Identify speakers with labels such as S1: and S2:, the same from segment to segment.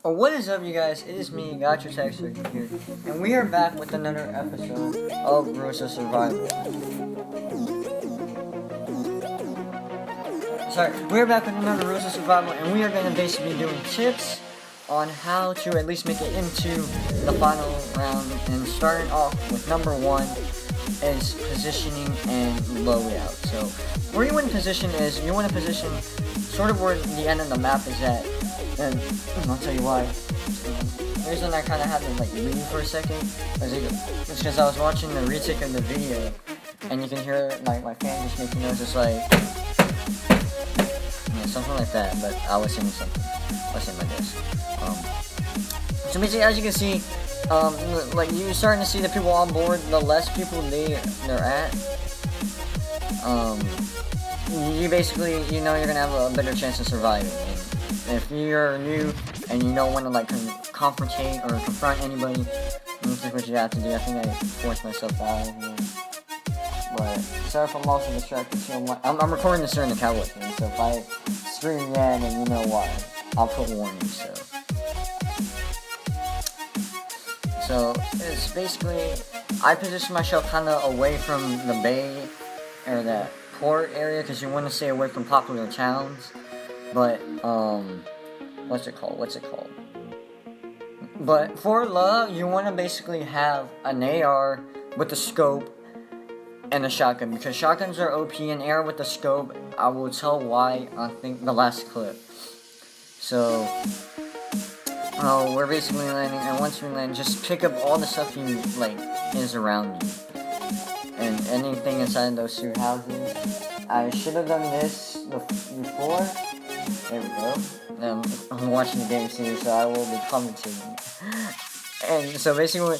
S1: Oh, what is up, you guys? It is me, Gotcha Texter here, and we are back with another episode of Rules of Survival. We're back with another Rules of Survival, and we are going to basically be doing tips on how to at least make it into the final round. And starting off with number one is positioning and loadout. So, where you want to position is you want to position sort of where the end of the map is at. And I'll tell you why. The reason I kind of had to like leave for a second is because I was watching the retake of the video, and you can hear like my fan just making noises like something like that. But I was saying something. I was saying like this. So basically, as you can see, like you're starting to see the people on board. The less people they're at, you basically you're gonna have a better chance of surviving. If you're new and you don't want to like confrontate or confront anybody, this is what you have to do. I think I forced myself out of here. But sorry if I'm also distracted too. I'm recording this during the Cowboys game, so if I scream yeah, then you know why. I'll put warnings. So it's basically I position myself kind of away from the bay or that port area because you want to stay away from popular towns. But, what's it called? But for love, you want to basically have an AR with a scope and a shotgun. Because shotguns are OP and AR with the scope, I will tell why, I think, the last clip. So, we're basically landing, and once we land, just pick up all the stuff you, is around you. And anything inside those two houses. I should have done this before. There we go. I'm watching the game series, so I will be commentating. And so basically,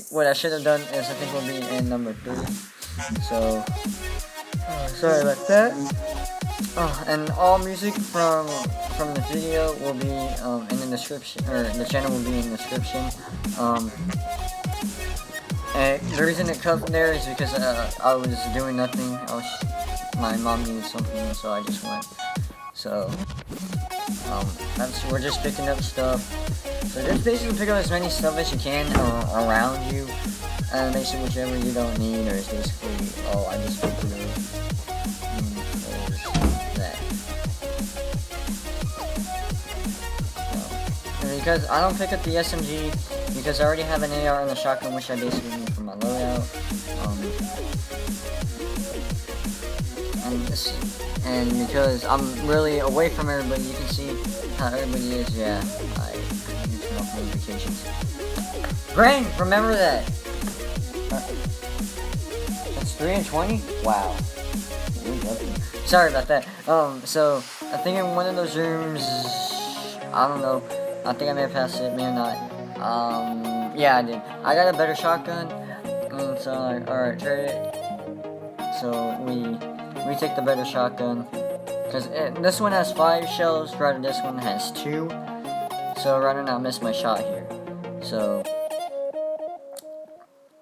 S1: what I should have done is I think will be in number 3. So sorry about that. And all music from the video will be in the description, or the channel will be in the description. And the reason it cut there is because I was doing nothing. My mom needed something, so I just went. So, we're just picking up stuff. So just basically pick up as many stuff as you can around you, and basically whichever you don't need, or it's basically, I just picked it up. That. So, because I don't pick up the SMG, because I already have an AR and a shotgun, which I basically need for my loadout. And because I'm really away from everybody, you can see how everybody is. Yeah, I need to turn off notifications. Brain, remember that. That's 3 and 20. Wow. Sorry about that. So I think in one of those rooms, I don't know. I think I may have passed it, may have not. Yeah, I did. I got a better shotgun, and so alright, trade it. So we take the better shotgun, because this one has 5 shells, rather this one has 2, so rather not miss my shot here. So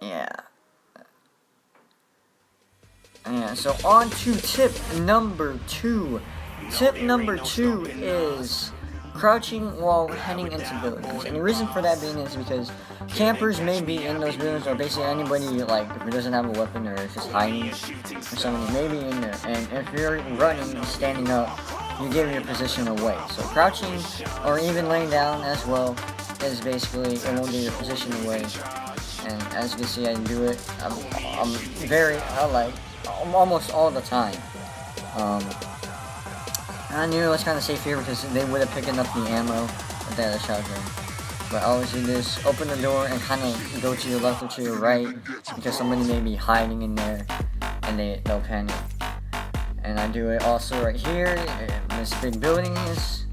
S1: yeah, so on to tip number 2. Tip number 2 is crouching while heading into buildings. And the reason for that being is because campers may be in those buildings, or basically anybody who doesn't have a weapon or is just hiding or something may be in there. And if you're running and standing up, you give your position away. So crouching or even laying down as well is basically it won't give your position away. And as you can see, I do it. I'm almost all the time. I knew it was kind of safe here because they would have picked up the ammo with that shotgun. But I always do this, open the door and kind of go to your left or to your right, because somebody may be hiding in there and they'll panic. And I do it also right here. This big building is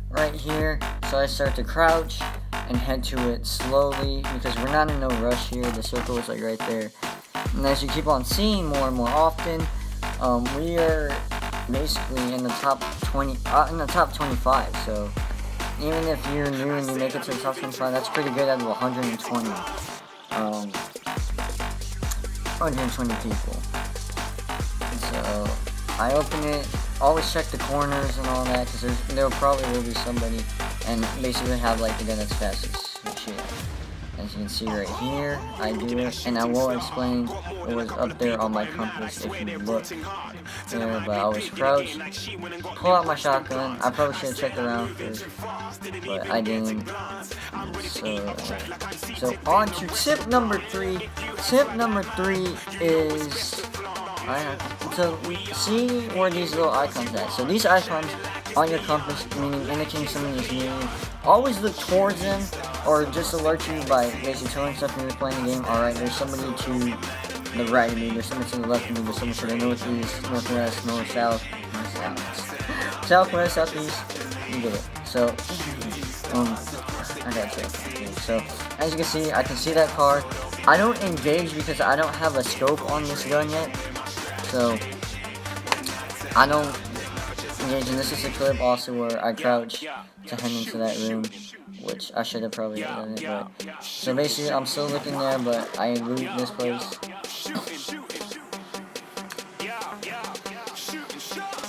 S1: right here. So I start to crouch and head to it slowly, because we're not in no rush here. The circle is right there. And as you keep on seeing more and more often, we are basically in the top 20, in the top 25. So even if you're new and you make it to the top 25, that's pretty good out of 120. 120 people. So I open it, always check the corners and all that, because there probably will be somebody and basically have like the gun that's fastest shit. As you can see right here, I do it, and I will explain what was up there on my compass if you look there, but I was crouched, pull out my shotgun. I probably should have checked around first, but I didn't. So on to tip number 3. Tip number 3 is, so see where these little icons at. So these icons on your compass, meaning indicating something is near you, always look towards them, or just alert you by basically telling stuff when you're playing the game. Alright, there's somebody to the right of me, there's somebody to the left of me, there's somebody to the northeast, northwest, north, south, southwest, southeast, you get it. So, I gotta check. So, as you can see, I can see that car. I don't engage because I don't have a scope on this gun yet. So, I don't engage, and this is a clip also where I crouch to head into that room, which I should have probably done it, but, so basically I'm still looking there, but I loot this place.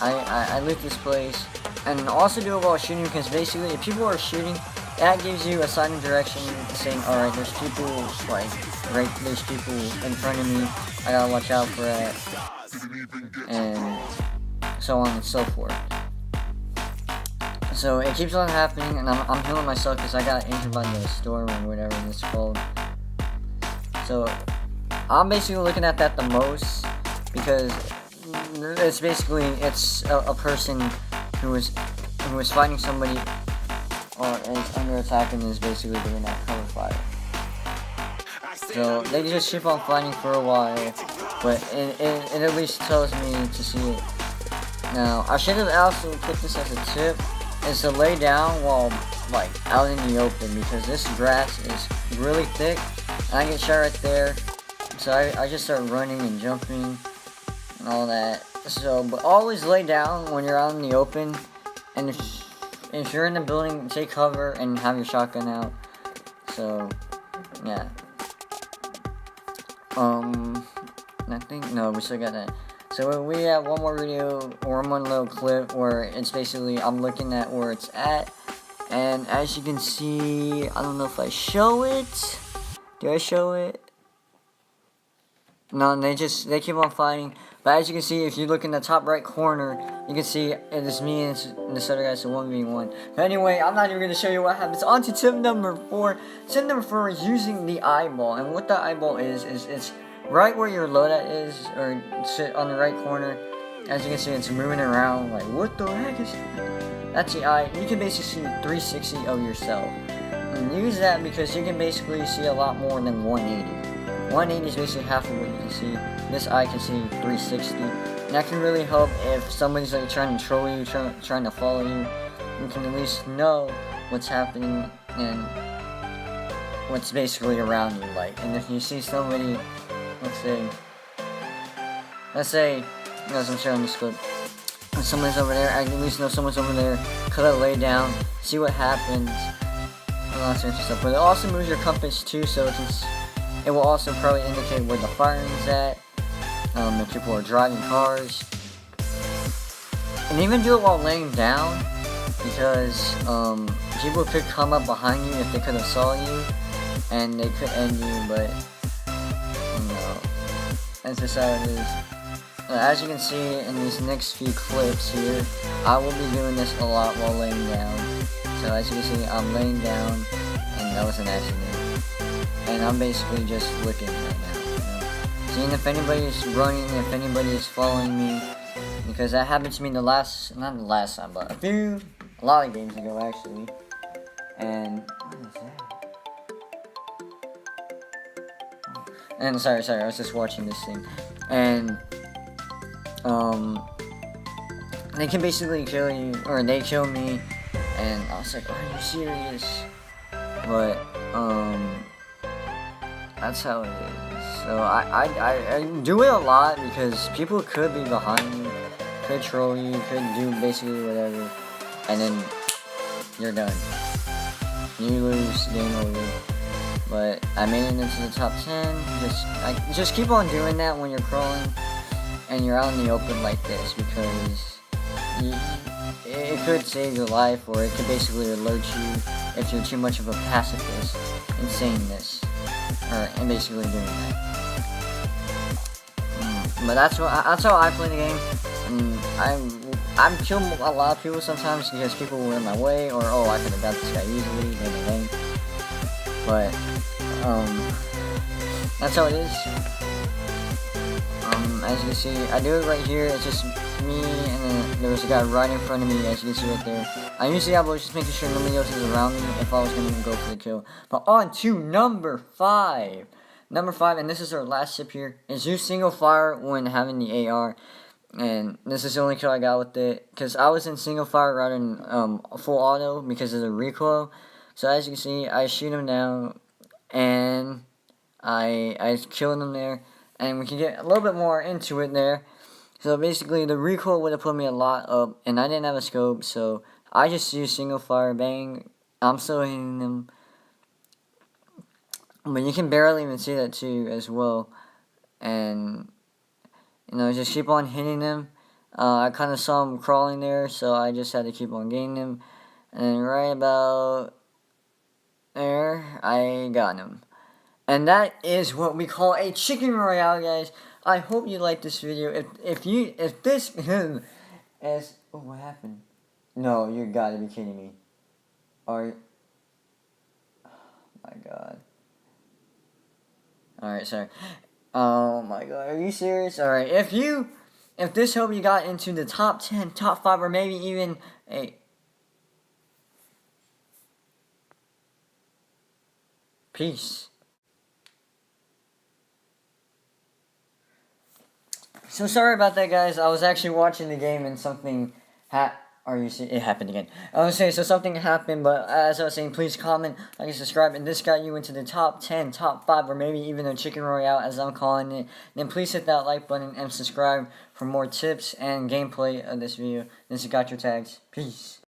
S1: I loot this place, and also do it while shooting, because basically if people are shooting, that gives you a sign of direction saying, alright, there's people, like, there's people in front of me, I gotta watch out for that, and so on and so forth. So it keeps on happening, and I'm healing myself because I got injured by the storm or whatever it's called. So I'm basically looking at that the most, because it's basically a person who is fighting somebody or is under attack and is basically doing that cover fire. So they just keep on fighting for a while, but it at least tells me to see it. Now I should have also put this as a tip, is to lay down while like out in the open, because this grass is really thick and I get shot right there. So I just start running and jumping and all that. So, but always lay down when you're out in the open, and if you're in the building, take cover and have your shotgun out. So, yeah. I think, no, we still got that. So we have one more video, or one little clip, where it's basically, I'm looking at where it's at, and as you can see, I don't know if I show it. Do I show it? No, they keep on fighting. But as you can see, if you look in the top right corner, you can see it is me and this other guy, so 1v1. But anyway, I'm not even going to show you what happens. On to tip number 4. Tip number 4 is using the eyeball. And what the eyeball is it's right where your loadout is, or sit on the right corner. As you can see, it's moving around, like, what the heck is that? That's the eye. You can basically see 360 of yourself. And use that because you can basically see a lot more than 180. 180 is basically half of what you can see. This eye can see 360. And that can really help if somebody's like trying to troll you, trying to follow you. You can at least know what's happening and what's basically around you. Like, and if you see somebody, let's say, as I'm showing this clip, if someone's over there, I at least know someone's over there. Could I lay down, see what happens, and all that sort of stuff. But it also moves your compass too, so it will also probably indicate where the firing's at, if people are driving cars. And even do it while laying down, because people could come up behind you if they could have saw you, and they could end you, but that's just how it is. As you can see in these next few clips here, I will be doing this a lot while laying down. So as you can see, I'm laying down, and that was an accident. And I'm basically just looking right now, seeing if anybody is running, if anybody is following me, because that happened to me not the last time, but a lot of games ago actually. And what is that? And sorry, I was just watching this thing, and they can basically kill you, or they kill me, and I was like, are you serious? But that's how it is. So I do it a lot because people could be behind you, could troll you, could do basically whatever, and then you're done. You lose, game over. But I made it into the top 10. Just keep on doing that when you're crawling and you're out in the open like this, because it could save your life, or it could basically alert you if you're too much of a pacifist in saying this, and basically doing that. But that's how I play the game. I'm killing a lot of people sometimes because people were in my way, or oh, I could have got this guy easily, but that's how it is. As you can see, I do it right here. It's just me, and then there was a guy right in front of me, as you can see right there. I usually was just making sure nobody else is around me if I was going to go for the kill. But on to number 5. Number 5, and this is our last tip here, is use single fire when having the AR. And this is the only kill I got with it, because I was in single fire rather than full auto because of the recoil. So as you can see, I shoot him down, and I killed him there. And we can get a little bit more into it there. So basically, the recoil would have put me a lot up, and I didn't have a scope, so I just used single fire, bang. I'm still hitting them. But you can barely even see that too as well. And, you know, just keep on hitting them. I kind of saw him crawling there, so I just had to keep on getting him. And then right about there, I got him. And that is what we call a chicken royale, guys. I hope you like this video. If this is oh, what happened? No, you gotta be kidding me. Oh my god. Alright, sorry. Oh my god, are you serious? Alright, if this helped you got into the top 10, top 5, or maybe even a peace. So sorry about that, guys. I was actually watching the game and something it happened again. I was saying, so something happened, but as I was saying, please comment, like, and subscribe, and this got you into the top 10, top 5, or maybe even a chicken royale, as I'm calling it. Then please hit that like button and subscribe for more tips and gameplay of this video. This is Got Your Tags. Peace.